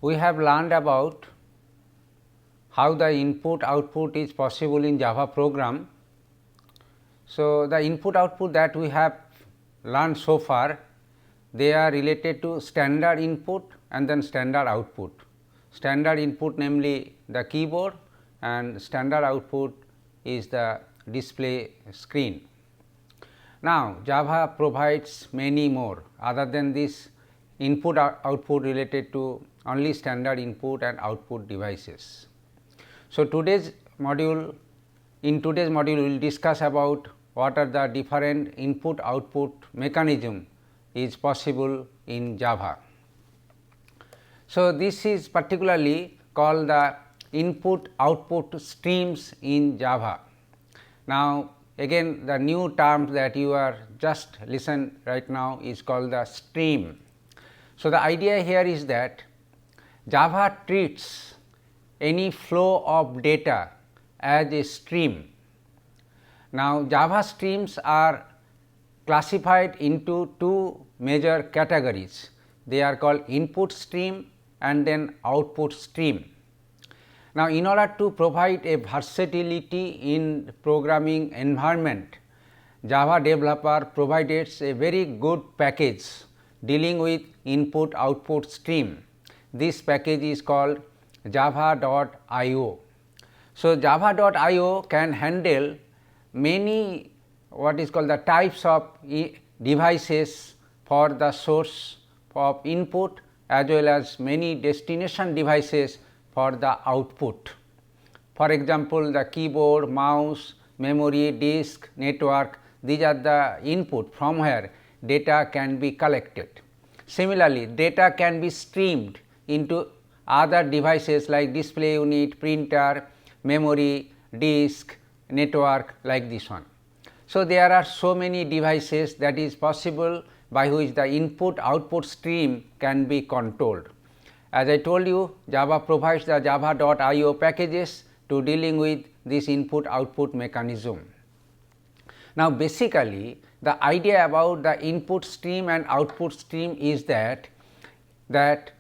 we have learned about how the input output is possible in Java program. So, the input output that we have learned so far, they are related to standard input and then standard output. Standard input namely the keyboard and standard output is the display screen. Now, Java provides many more other than this input output related to only standard input and output devices. So, in today's module we will discuss about what are the different input output mechanism is possible in Java. So, this is particularly called the input output streams in Java. Now, again the new term that you are just listen right now is called the stream. So, the idea here is that Java treats any flow of data as a stream. Now, Java streams are classified into two major categories. They are called input stream and then output stream. Now, in order to provide a versatility in programming environment, Java developer provides a very good package dealing with input output stream. This package is called java.io. So, java.io can handle many what is called the types of devices for the source of input as well as many destination devices for the output. For example, the keyboard, mouse, memory, disk, network, these are the input from where data can be collected. Similarly, data can be streamed into other devices like display unit, printer, memory, disk, network like this one. So, there are so many devices that is possible by which the input output stream can be controlled. As I told you, Java provides the java.io packages to dealing with this input output mechanism. Now, basically the idea about the input stream and output stream is that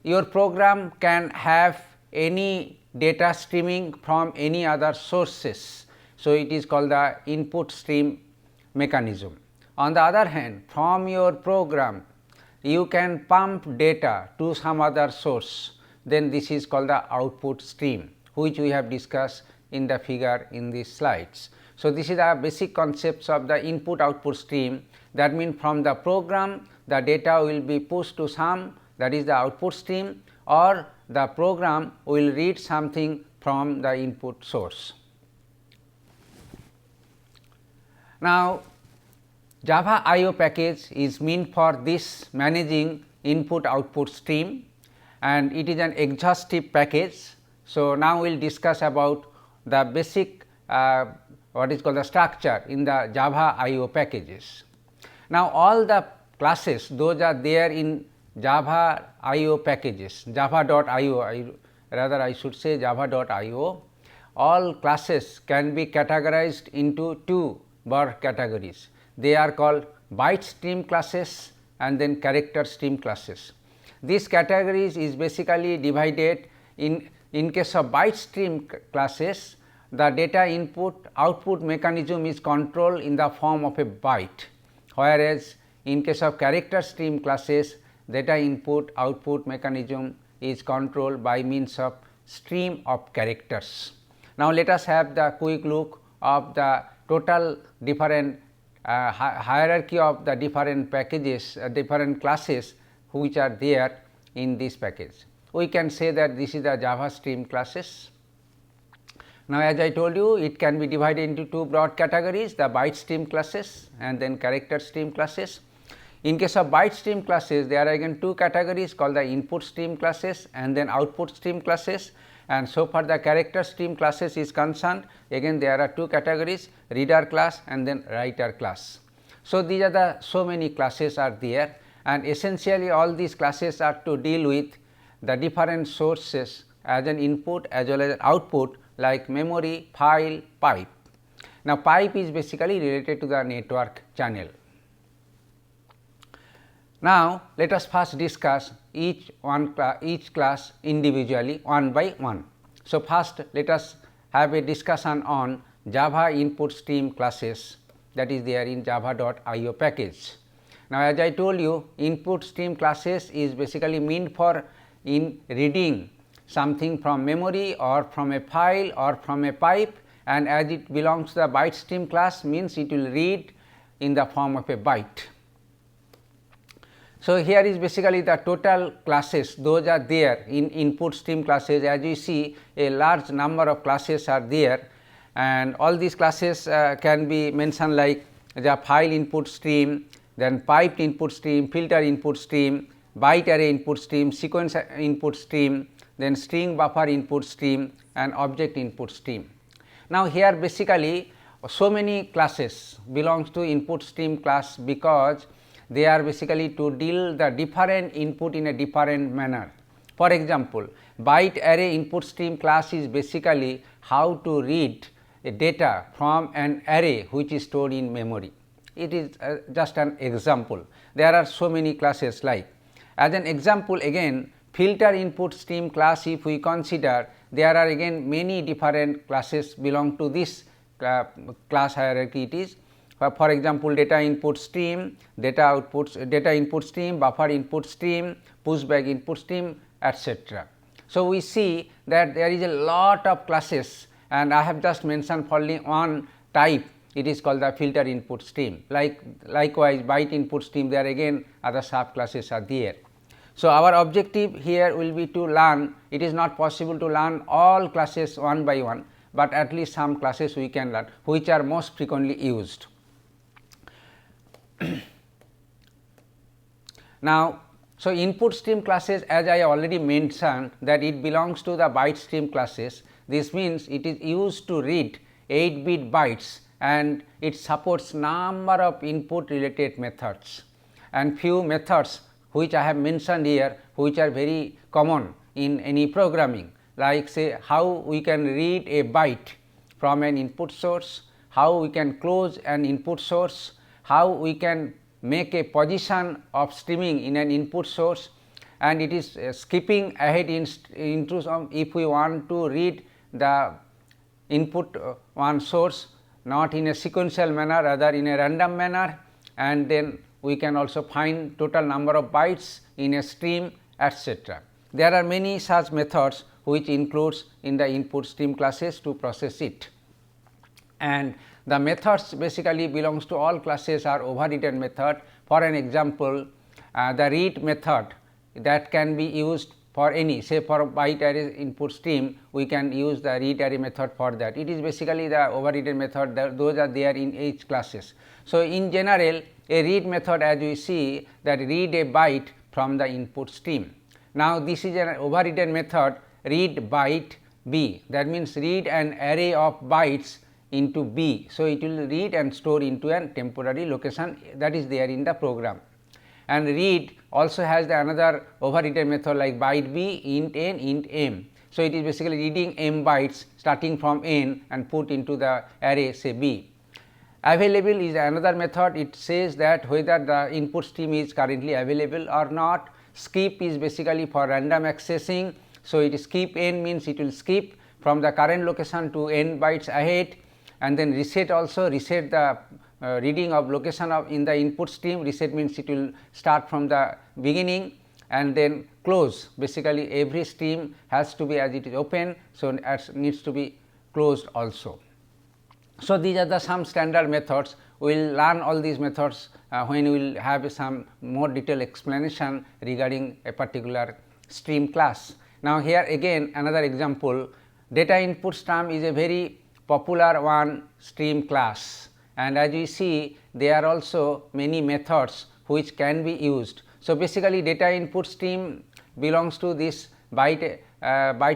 your program can have any data streaming from any other sources. So, it is called the input stream mechanism. On the other hand, from your program you can pump data to some other source, then this is called the output stream, which we have discussed in the figure in these slides. So, this is the basic concepts of the input output stream. That means, from the program the data will be pushed to some, that is the output stream, or the program will read something from the input source. Now, Java IO package is meant for this managing input output stream and it is an exhaustive package. So, now we will discuss about the basic what is called the structure in the Java IO packages. Now, all the classes those are there in Java IO packages, java.io, rather I should say java.io, all classes can be categorized into two broad categories. They are called byte stream classes and then character stream classes. These categories is basically divided in case of byte stream classes, the data input output mechanism is controlled in the form of a byte, whereas in case of character stream classes, data input output mechanism is controlled by means of stream of characters. Now, let us have the quick look of the total different hierarchy of the different packages, different classes which are there in this package. We can say that this is the Java stream classes. Now, as I told you, it can be divided into two broad categories, the byte stream classes and then character stream classes. In case of byte stream classes, there are again two categories called the input stream classes and then output stream classes, and so far the character stream classes is concerned, again there are two categories, reader class and then writer class. So, these are the so many classes are there, and essentially all these classes are to deal with the different sources as an input as well as output like memory, file, pipe. Now, pipe is basically related to the network channel. Now, let us first discuss each class individually one by one. So, first let us have a discussion on Java input stream classes, that is there in java.io package. Now, as I told you, input stream classes is basically meant for in reading something from memory or from a file or from a pipe, and as it belongs to the byte stream class, means it will read in the form of a byte. So, here is basically the total classes, those are there in input stream classes. As you see, a large number of classes are there, and all these classes can be mentioned like the file input stream, then piped input stream, filter input stream, byte array input stream, sequence input stream, then string buffer input stream, and object input stream. Now, here basically so many classes belongs to input stream class, because they are basically to deal the different input in a different manner. For example, byte array input stream class is basically how to read a data from an array which is stored in memory. It is just an example. There are so many classes like. As an example again, filter input stream class, if we consider, there are again many different classes belong to this class hierarchy. It is for example, data input stream, data input stream, buffer input stream, pushback input stream, etc. So, we see that there is a lot of classes, and I have just mentioned only one type, it is called the filter input stream. Likewise, byte input stream, there again other sub classes are there. So, our objective here will be to learn, it is not possible to learn all classes one by one, but at least some classes we can learn which are most frequently used. Now, so input stream classes, as I already mentioned, that it belongs to the byte stream classes. This means it is used to read 8-bit bytes, and it supports number of input related methods, and few methods which I have mentioned here, which are very common in any programming, like say how we can read a byte from an input source, how we can close an input source, how we can make a position of streaming in an input source, and it is skipping ahead into some, if we want to read the input one source not in a sequential manner, rather in a random manner, and then we can also find total number of bytes in a stream, etc. There are many such methods which includes in the input stream classes to process it, and the methods basically belongs to all classes are overridden method. For an example, the read method that can be used for any, say for byte array input stream, we can use the read array method for that. It is basically the overridden method, those are there in each classes. So, in general, a read method, as we see, that read a byte from the input stream. Now, this is an overridden method, read byte B, that means read an array of bytes into B. So, it will read and store into a temporary location that is there in the program. And read also has the another overridden method like byte B, int n, int m. So, it is basically reading m bytes starting from n and put into the array say B. Available is another method, it says that whether the input stream is currently available or not. Skip is basically for random accessing. So, it skip n means it will skip from the current location to n bytes ahead, and then reset also, reset the reading of location of in the input stream, reset means it will start from the beginning, and then close, basically every stream has to be as it is open. So, as needs to be closed also. So, these are the some standard methods. We will learn all these methods when we will have some more detailed explanation regarding a particular stream class. Now, here again another example, data input stream is a very popular one stream class, and as you see there are also many methods which can be used. So, basically data input stream belongs to this byte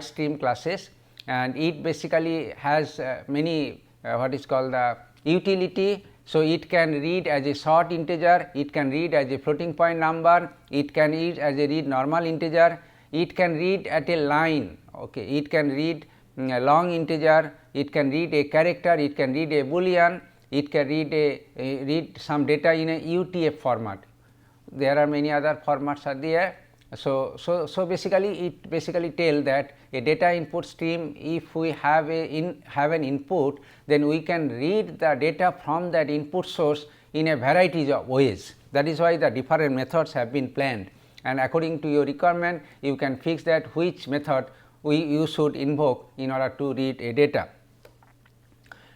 stream classes, and it basically has many what is called the utility. So, it can read as a short integer, it can read as a floating point number, it can read as a read normal integer, it can read at a line, okay. It can read a long integer, it can read a character, it can read a boolean, it can read read some data in a UTF format. there are many other formats are there. So basically it basically tell that a data input stream, if we have an input, then we can read the data from that input source in a variety of ways. That is why the different methods have been planned, and according to your requirement you can fix that which method you should invoke in order to read a data.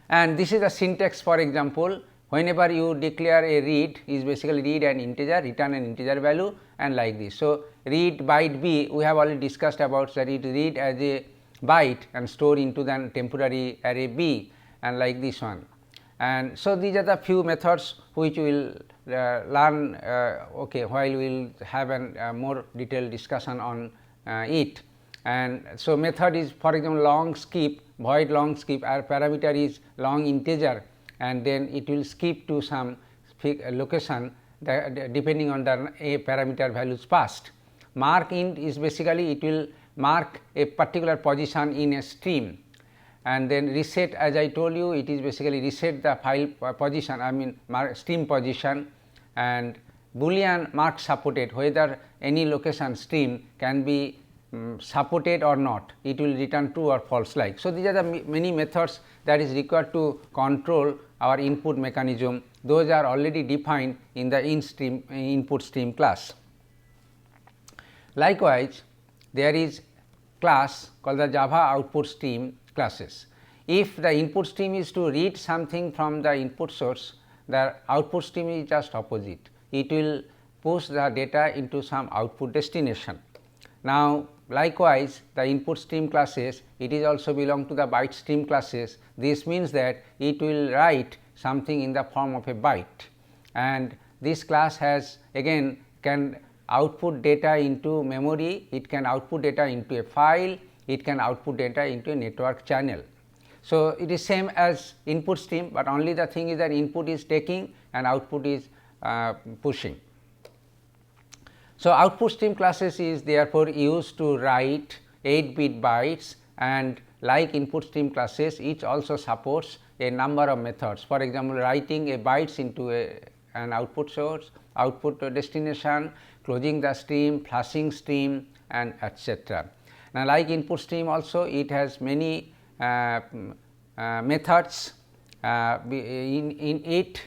And this is the syntax. For example, whenever you declare a read is basically read an integer, return an integer value, and like this. So, read byte b, we have already discussed about that it read as a byte and store into the temporary array b, and like this one. And so, these are the few methods which we will learn while we will have a more detailed discussion on it. And so, method is, for example, long skip, void long skip, our parameter is long integer, and then it will skip to some location depending on the a parameter values passed. Mark int is basically it will mark a particular position in a stream, and then reset, as I told you, it is basically reset the file position, I mean stream position, and boolean mark supported, whether any location stream can be supported or not, it will return true or false like. So, these are the many methods that is required to control our input mechanism. Those are already defined in the input stream class. Likewise, there is class called the Java output stream classes. If the input stream is to read something from the input source, the output stream is just opposite. It will push the data into some output destination. Now, likewise, the input stream classes, it is also belong to the byte stream classes. This means that it will write something in the form of a byte, and this class has again can output data into memory, it can output data into a file, it can output data into a network channel. So, it is same as input stream, but only the thing is that input is taking and output is pushing. So, output stream classes is therefore used to write 8-bit bytes, and like input stream classes, each also supports a number of methods. For example, writing a bytes into an output source, output destination, closing the stream, flushing stream, and etc. Now, like input stream also, it has many methods in it.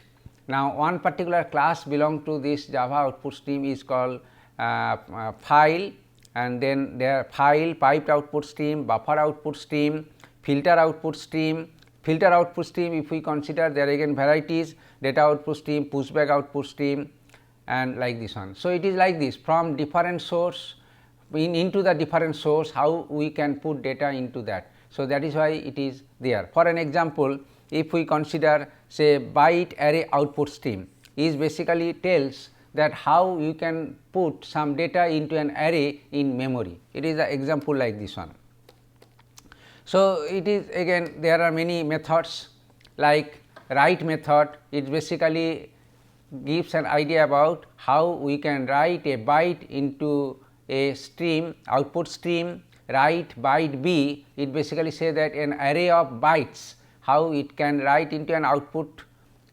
Now, one particular class belong to this Java output stream is called file, and then there file, piped output stream, buffer output stream, filter output stream. Filter output stream, if we consider, there are again varieties, data output stream, pushback output stream, and like this one. So, it is like this, from different source into the different source, how we can put data into that. So, that is why it is there. For an example, if we consider say byte array output stream is basically tells that how you can put some data into an array in memory. It is an example like this one. So, it is again there are many methods like write method, it basically gives an idea about how we can write a byte into a stream, output stream. Write byte b, it basically say that an array of bytes, how it can write into an output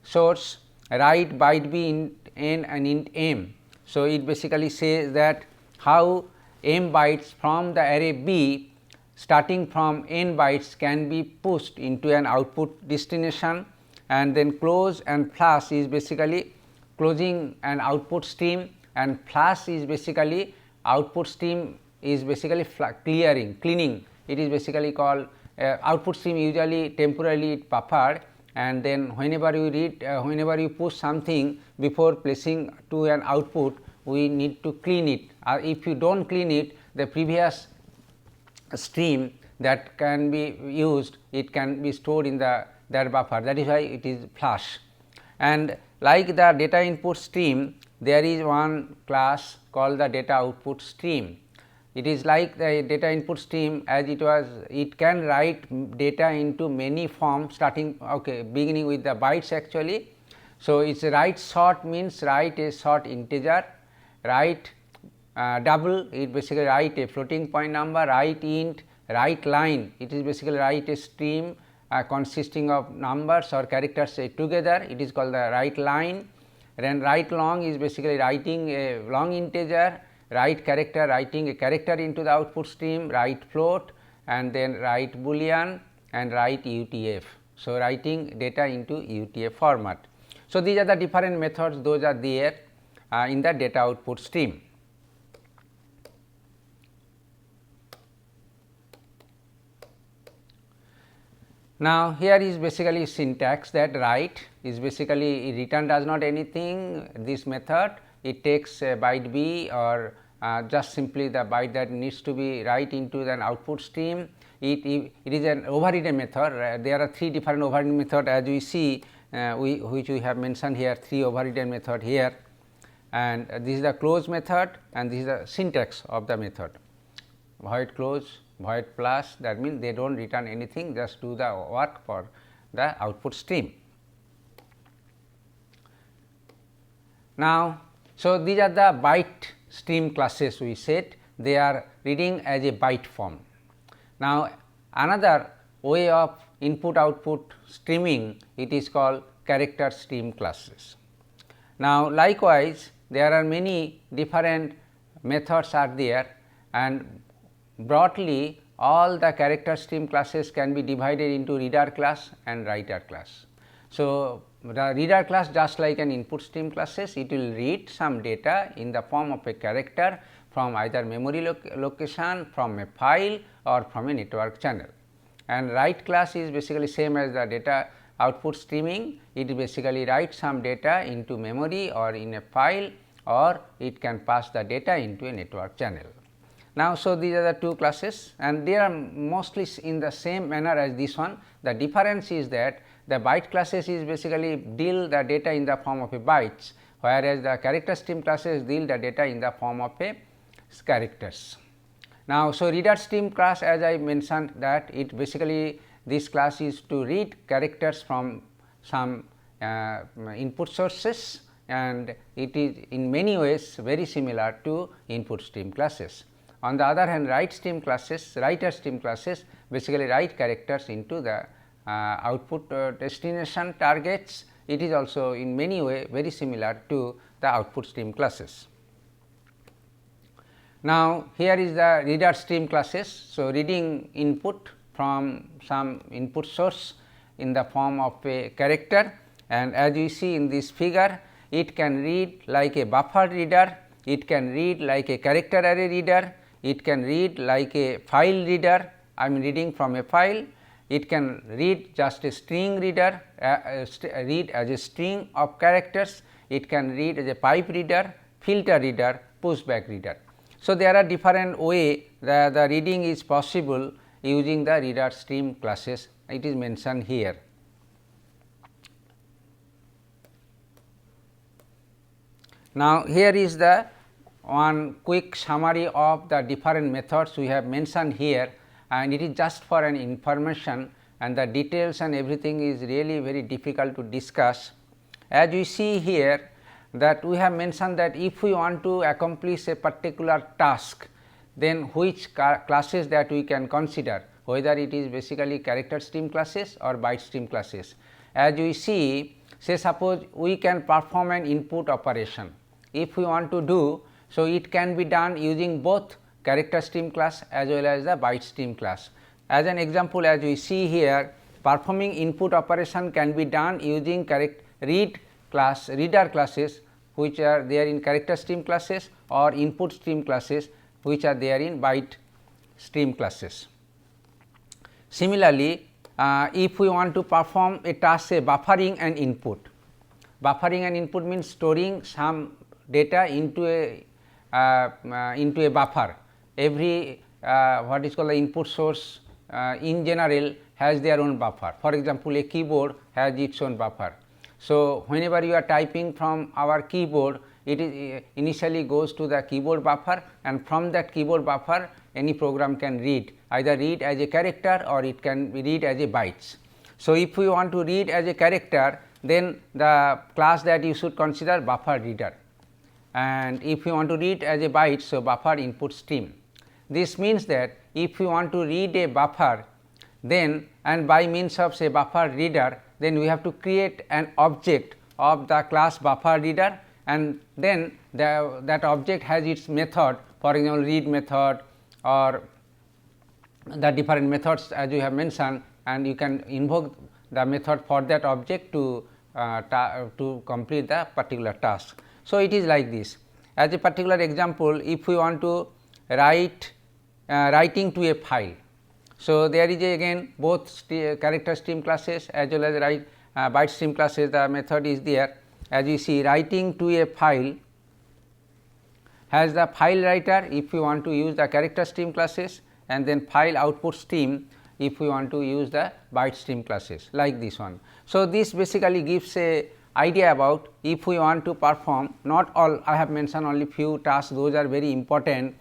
source. Write byte b in n and int m. So, it basically says that how m bytes from the array b starting from n bytes can be pushed into an output destination, and then close and flush is basically closing an output stream, and flush is basically output stream is basically cleaning. It is basically called output stream usually temporarily buffered, and then whenever you read whenever you push something before placing to an output, we need to clean it. If you do not clean it, the previous stream that can be used, it can be stored in the that buffer, that is why it is flush. And like the data input stream, there is one class called the data output stream. It is like the data input stream, as it can write data into many forms starting beginning with the bytes actually. So, it is write short means write a short integer, write double, it basically write a floating point number, write int, write line, it is basically write a stream consisting of numbers or characters together, it is called the write line. then write long is basically writing a long integer, write character, writing a character into the output stream, write float, and then write boolean and write UTF. So, writing data into UTF format. So, these are the different methods, those are there in the data output stream. Now, here is basically syntax that write is basically return does not anything, this method it takes a byte b or just simply the byte that needs to be write into an output stream. It is an overridden method. There are 3 different overridden methods as we see, which we have mentioned here, 3 overridden method here, and this is the close method and this is the syntax of the method. Void close, void plus, that means they do not return anything, just do the work for the output stream. Now, so these are the byte stream classes we said, they are reading as a byte form. Now, another way of input output streaming, it is called character stream classes. Now, likewise there are many different methods are there, and broadly all the character stream classes can be divided into reader class and writer class. So, the reader class just like an input stream classes, it will read some data in the form of a character from either memory location, from a file or from a network channel. And write class is basically same as the data output streaming, it basically writes some data into memory or in a file, or it can pass the data into a network channel. Now, so these are the 2 classes and they are mostly in the same manner as this one. The difference is that the byte classes is basically deal the data in the form of a bytes, whereas the character stream classes deal the data in the form of a characters. Now, so reader stream class, as I mentioned that it basically this class is to read characters from some input sources, and it is in many ways very similar to input stream classes. On the other hand, writer stream classes basically write characters into the output destination targets. It is also in many ways very similar to the output stream classes. Now, here is the reader stream classes. So, reading input from some input source in the form of a character, and as we see in this figure, it can read like a buffer reader, it can read like a character array reader, it can read like a file reader, I am reading from a file, it can read just a string reader, read as a string of characters, it can read as a pipe reader, filter reader, pushback reader. So, there are different way that the reading is possible using the reader stream classes, it is mentioned here. Now, here is the one quick summary of the different methods we have mentioned here, and it is just for an information, and the details and everything is really very difficult to discuss. As we see here that we have mentioned that if we want to accomplish a particular task, then which classes that we can consider, whether it is basically character stream classes or byte stream classes. As we see, say suppose we can perform an input operation, if we want to do, so it can be done using both character stream class as well as the byte stream class. As an example, as we see here, performing input operation can be done using reader classes which are there in character stream classes, or input stream classes which are there in byte stream classes. Similarly, if we want to perform a task, say buffering an input, means storing some data into a buffer. Every what is called the input source in general has their own buffer. For example, a keyboard has its own buffer. So, whenever you are typing from our keyboard, it is initially goes to the keyboard buffer, and from that keyboard buffer any program can read, either read as a character or it can be read as a bytes. So, if we want to read as a character, then the class that you should consider buffer reader, and if you want to read as a byte, so buffer input stream. This means that if you want to read a buffer, then and by means of say buffer reader, then we have to create an object of the class buffer reader, and then that object has its method, for example read method or the different methods as you have mentioned, and you can invoke the method for that object to complete the particular task. So, it is like this. As a particular example, if we want to write writing to a file. So, there is again both character stream classes as well as byte stream classes, the method is there. As you see, writing to a file has the file writer if we want to use the character stream classes, and then file output stream if we want to use the byte stream classes, like this one. So, this basically gives a idea about if we want to perform, not all, I have mentioned only few tasks, those are very important.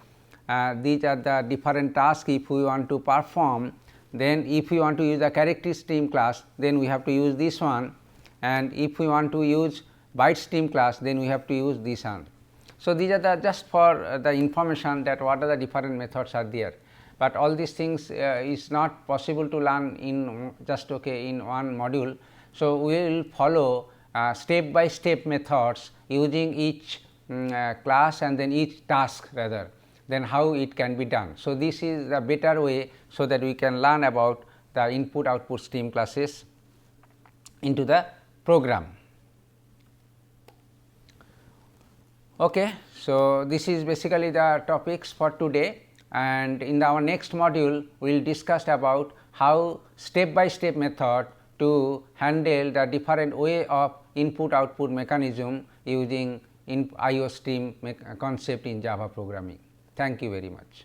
These are the different tasks if we want to perform. Then if we want to use the character stream class, then we have to use this one, and if we want to use byte stream class, then we have to use this one. So, these are the just for the information that what are the different methods are there, but all these things is not possible to learn in just in one module. So, we will follow step by step methods using each class and then each task rather, then how it can be done. So, this is the better way, so that we can learn about the input output stream classes into the program. Okay. So, this is basically the topics for today, and in our next module we will discuss about how step by step method to handle the different way of input output mechanism using IO stream concept in Java programming. Thank you very much.